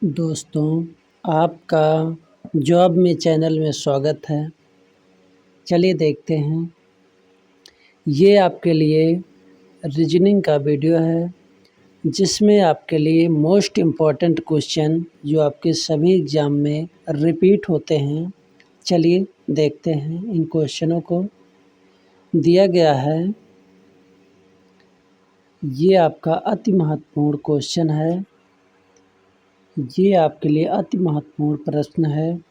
दोस्तों, आपका जॉब में चैनल में स्वागत है। चलिए देखते हैं। ये आपके लिए रीजनिंग का वीडियो है, जिसमें आपके लिए मोस्ट इम्पॉर्टेंट क्वेश्चन जो आपके सभी एग्ज़ाम में रिपीट होते हैं। चलिए देखते हैं इन क्वेश्चनों को। दिया गया है, ये आपका अति महत्वपूर्ण क्वेश्चन है। ये आपके लिए अति महत्वपूर्ण प्रश्न है,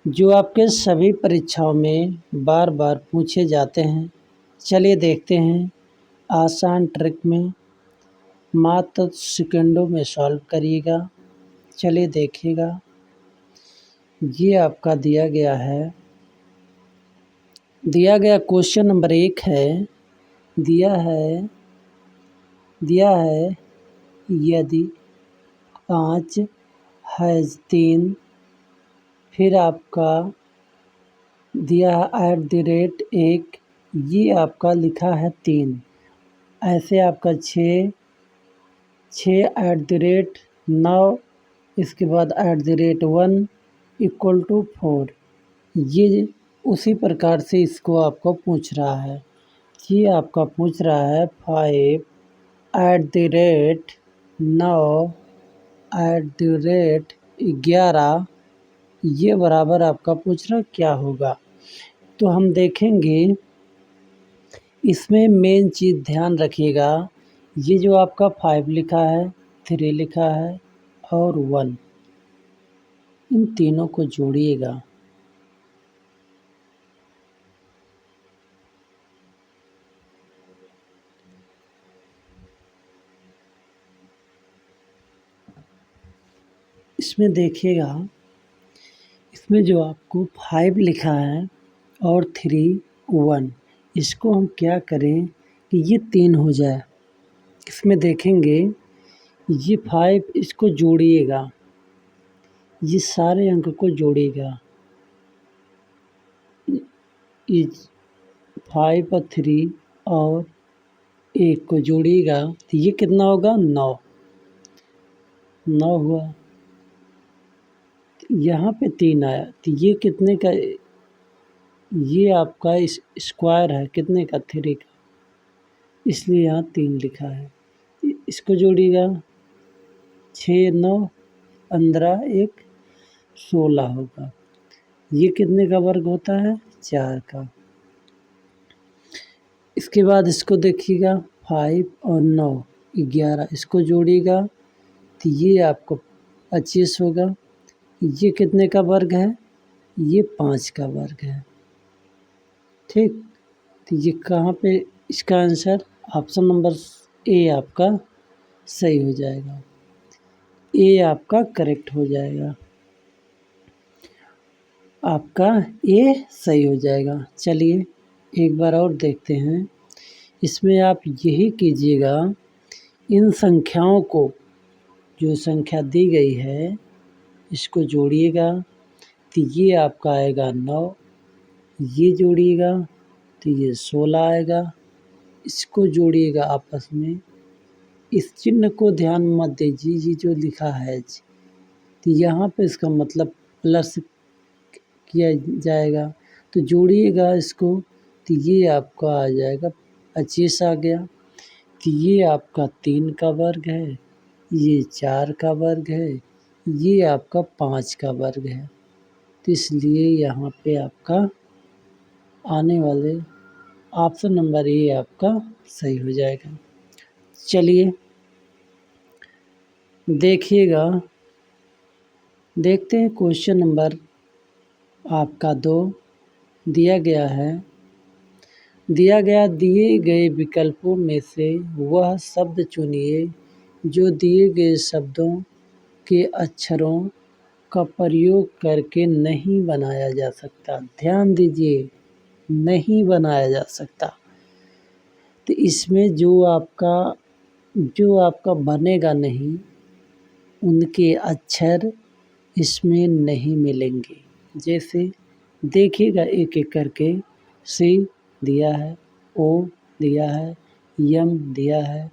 जो आपके सभी परीक्षाओं में बार बार पूछे जाते हैं। चलिए देखते हैं। आसान ट्रिक में मात्र सेकंडों में सॉल्व करिएगा। चलिए देखिएगा। ये आपका दिया गया है। दिया गया क्वेश्चन नंबर 1 है। दिया है यदि 5 है 3, फिर आपका दिया है @1, ये आपका लिखा है 3। ऐसे आपका 6 @9, इसके बाद @1 = 4। ये उसी प्रकार से इसको आपको पूछ रहा है। ये आपका पूछ रहा है 5 @9 @11, ये बराबर आपका पूछ रहा क्या होगा। तो हम देखेंगे, इसमें मेन चीज़ ध्यान रखिएगा। ये जो आपका 5 लिखा है, 3 लिखा है और 1, इन तीनों को जोड़िएगा। इसमें देखिएगा, इसमें जो आपको 5 लिखा है और 3 1, इसको हम क्या करें कि ये 3 हो जाए। इसमें देखेंगे, ये 5 इसको जोड़िएगा, ये सारे अंक को जोड़िएगा। ये 5 और 3 और 1 को जोड़िएगा तो ये कितना होगा 9 हुआ। यहाँ पे 3 आया तो ये कितने का, ये आपका स्क्वायर है कितने का 3 का, इसलिए यहाँ 3 लिखा है। इसको जोड़िएगा 6 9 15 1 16 होगा। ये कितने का वर्ग होता है 4 का। इसके बाद इसको देखिएगा 5 और 9 11, इसको जोड़िएगा तो ये आपको 25 होगा। ये कितने का वर्ग है, ये 5 का वर्ग है। ठीक, तो ये कहाँ पे इसका आंसर ऑप्शन नंबर ए आपका सही हो जाएगा। ए आपका करेक्ट हो जाएगा, आपका ए सही हो जाएगा। चलिए एक बार और देखते हैं। इसमें आप यही कीजिएगा, इन संख्याओं को, जो संख्या दी गई है इसको जोड़िएगा तो ये आपका आएगा 9, ये जोड़िएगा तो ये 16 आएगा। इसको जोड़िएगा आपस में, इस चिन्ह को ध्यान मत दीजिए, ये जो लिखा है तो यहाँ पे इसका मतलब प्लस किया जाएगा, तो जोड़िएगा इसको तो ये आपका आ जाएगा 25 आ गया। तो ये आपका 3 का वर्ग है, ये 4 का वर्ग है, ये आपका 5 का वर्ग है। तो इसलिए यहाँ पे आपका आने वाले ऑप्शन नंबर ए आपका सही हो जाएगा। चलिए देखिएगा, देखते हैं क्वेश्चन नंबर आपका 2। दिया गया है, दिए गए विकल्पों में से वह शब्द चुनिए जो दिए गए शब्दों के अक्षरों का प्रयोग करके नहीं बनाया जा सकता। ध्यान दीजिए, नहीं बनाया जा सकता। तो इसमें जो आपका बनेगा नहीं, उनके अक्षर इसमें नहीं मिलेंगे। जैसे देखिएगा एक एक करके, सी दिया है, ओ दिया है, यम दिया है,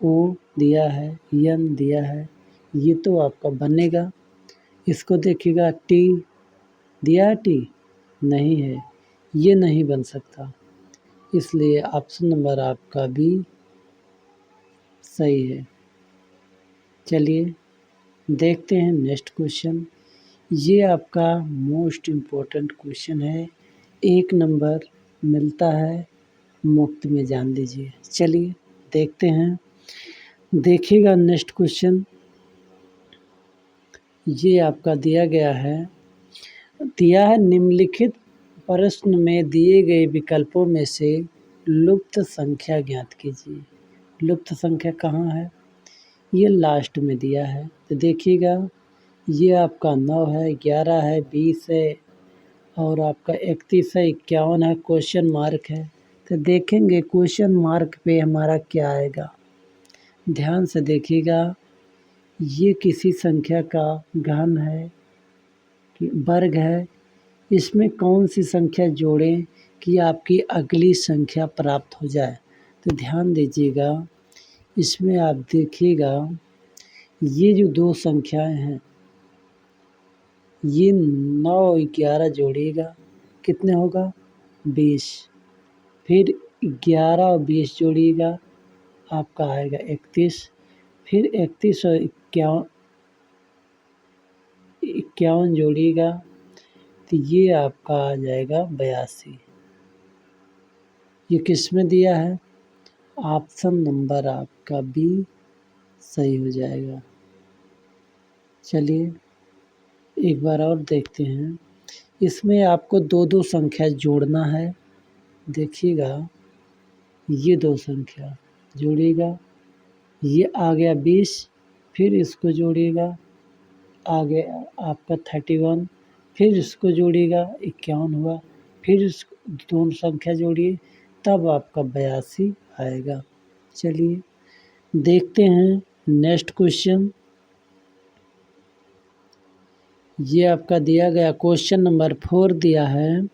ओ दिया है, यम दिया है, ये तो आपका बनेगा। इसको देखिएगा टी, दिया है टी, नहीं है, ये नहीं बन सकता, इसलिए ऑप्शन नंबर आपका बी सही है। चलिए देखते हैं नेक्स्ट क्वेश्चन। ये आपका मोस्ट इम्पोर्टेंट क्वेश्चन है, 1 नंबर मिलता है मुफ्त में, जान लीजिए। चलिए देखते हैं, देखिएगा नेक्स्ट क्वेश्चन। ये आपका दिया है निम्नलिखित प्रश्न में दिए गए विकल्पों में से लुप्त संख्या ज्ञात कीजिए। लुप्त संख्या कहाँ है? ये लास्ट में दिया है, तो देखिएगा ये आपका 9 है, 11 है, 20 है और आपका 31 है, 51 है, क्वेश्चन मार्क है। तो देखेंगे क्वेश्चन मार्क पे हमारा क्या आएगा। ध्यान से देखिएगा, ये किसी संख्या का घन है कि वर्ग है, इसमें कौन सी संख्या जोड़ें कि आपकी अगली संख्या प्राप्त हो जाए। तो ध्यान दीजिएगा, इसमें आप देखिएगा ये जो 2 संख्याएं हैं, ये 9 और 11 जोड़िएगा, कितने होगा? 20। फिर 11 और 20 जोड़िएगा, आपका आएगा 31। फिर 31 और 51 जोड़िएगा, तो ये आपका आ जाएगा 82। ये किस में दिया है? ऑप्शन नंबर आपका बी सही हो जाएगा। चलिए एक बार और देखते हैं, इसमें आपको 2-2 संख्या जोड़ना है। देखिएगा ये 2 संख्या जोड़िएगा, ये आ गया 20, फिर इसको जोड़िएगा, आ गया आपका 31, फिर इसको जोड़िएगा 51 हुआ, फिर इस दोनों संख्या जोड़िए, तब आपका 82 आएगा। चलिए देखते हैं नेक्स्ट क्वेश्चन। ये आपका दिया गया क्वेश्चन नंबर 4 दिया है।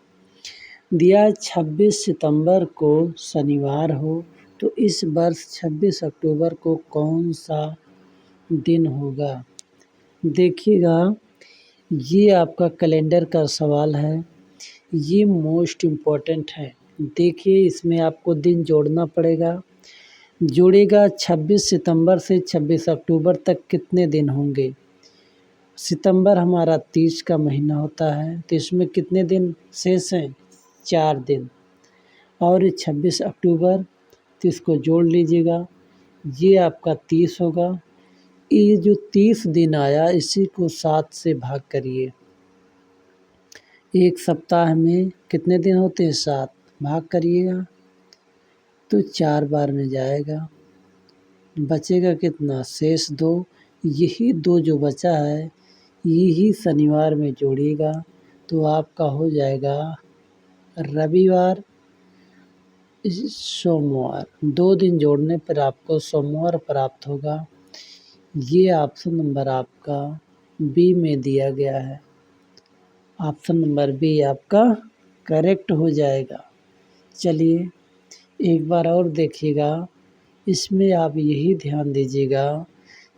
26 सितंबर को शनिवार हो तो इस वर्ष 26 अक्टूबर को कौन सा दिन होगा? देखिएगा ये आपका कैलेंडर का सवाल है, ये मोस्ट इम्पोर्टेंट है। देखिए इसमें आपको दिन जोड़ना पड़ेगा। जोड़ेगा 26 सितंबर से 26 अक्टूबर तक कितने दिन होंगे? सितंबर हमारा 30 का महीना होता है, तो इसमें कितने दिन शेष हैं? 4 दिन। और 26 अक्टूबर, तो इसको जोड़ लीजिएगा, ये आपका 30 होगा। ये जो 30 दिन आया, इसी को 7 से भाग करिए। एक सप्ताह में कितने दिन होते हैं? 7, भाग करिएगा तो 4 बार में जाएगा, बचेगा कितना? शेष 2। यही 2 जो बचा है, यही शनिवार में जोड़िएगा, तो आपका हो जाएगा रविवार, सोमवार। 2 दिन जोड़ने पर आपको सोमवार प्राप्त होगा। ये ऑप्शन नंबर आपका बी में दिया गया है। ऑप्शन नंबर बी आपका करेक्ट हो जाएगा। चलिए एक बार और देखिएगा, इसमें आप यही ध्यान दीजिएगा,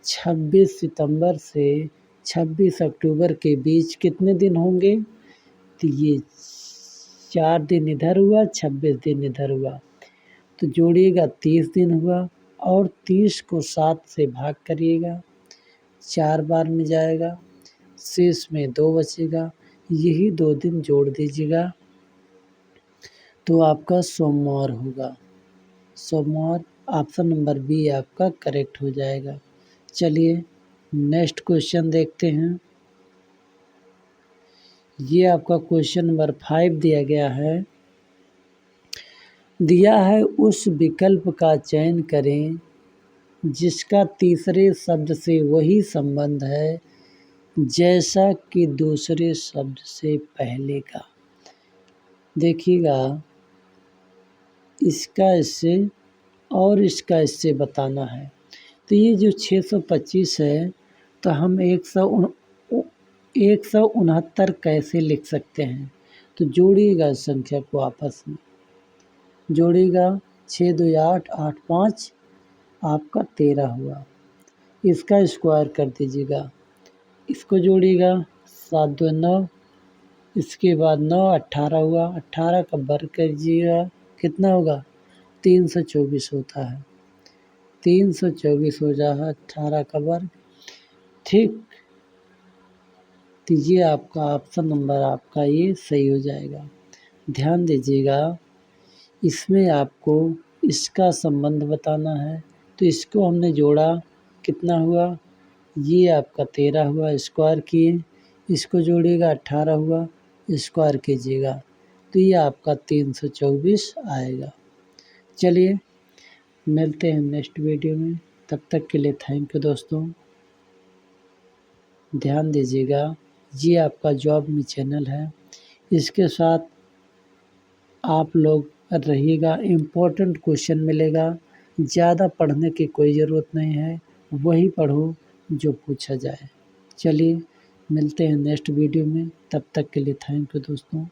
26 सितंबर से 26 अक्टूबर के बीच कितने दिन होंगे? तो ये 4 दिन इधर हुआ, 26 दिन इधर हुआ, तो जोड़िएगा 30 दिन हुआ, और 30 को 7 से भाग करिएगा, 4 बार में जाएगा, शेष में 2 बचेगा, यही 2 दिन जोड़ दीजिएगा, तो आपका सोमवार होगा। सोमवार, ऑप्शन नंबर बी आपका करेक्ट हो जाएगा। चलिए नेक्स्ट क्वेश्चन देखते हैं। ये आपका क्वेश्चन नंबर 5 दिया गया है। दिया है उस विकल्प का चयन करें जिसका तीसरे शब्द से वही संबंध है जैसा कि दूसरे शब्द से पहले का। देखिएगा इसका इससे और इसका इससे बताना है। तो ये जो 625 है, तो हम 169 कैसे लिख सकते हैं? तो जोड़िएगा इस संख्या को आपस में, जोड़िएगा 6 2 8 8 5 आपका 13 हुआ। इसका स्क्वायर कर दीजिएगा, इसको जोड़िएगा 7 2 9, इसके बाद 9 18 हुआ, 18 का वर्ग कीजिएगा कितना होगा 324 होता है, 324 हो जाएगा 18 का वर्ग। ठीक, तो ये आपका ऑप्शन नंबर आपका ये सही हो जाएगा। ध्यान दीजिएगा, इसमें आपको इसका संबंध बताना है, तो इसको हमने जोड़ा कितना हुआ, ये आपका 13 हुआ, स्क्वायर किए, इसको जोड़िएगा 18 हुआ, स्क्वायर कीजिएगा तो ये आपका 324 आएगा। चलिए मिलते हैं नेक्स्ट वीडियो में, तब तक के लिए थैंक यू दोस्तों। ध्यान दीजिएगा, ये आपका जॉब में चैनल है, इसके साथ आप लोग रहिएगा, इम्पोर्टेंट क्वेश्चन मिलेगा, ज़्यादा पढ़ने की कोई ज़रूरत नहीं है, वही पढ़ो जो पूछा जाए। चलिए मिलते हैं नेक्स्ट वीडियो में, तब तक के लिए थैंक यू दोस्तों।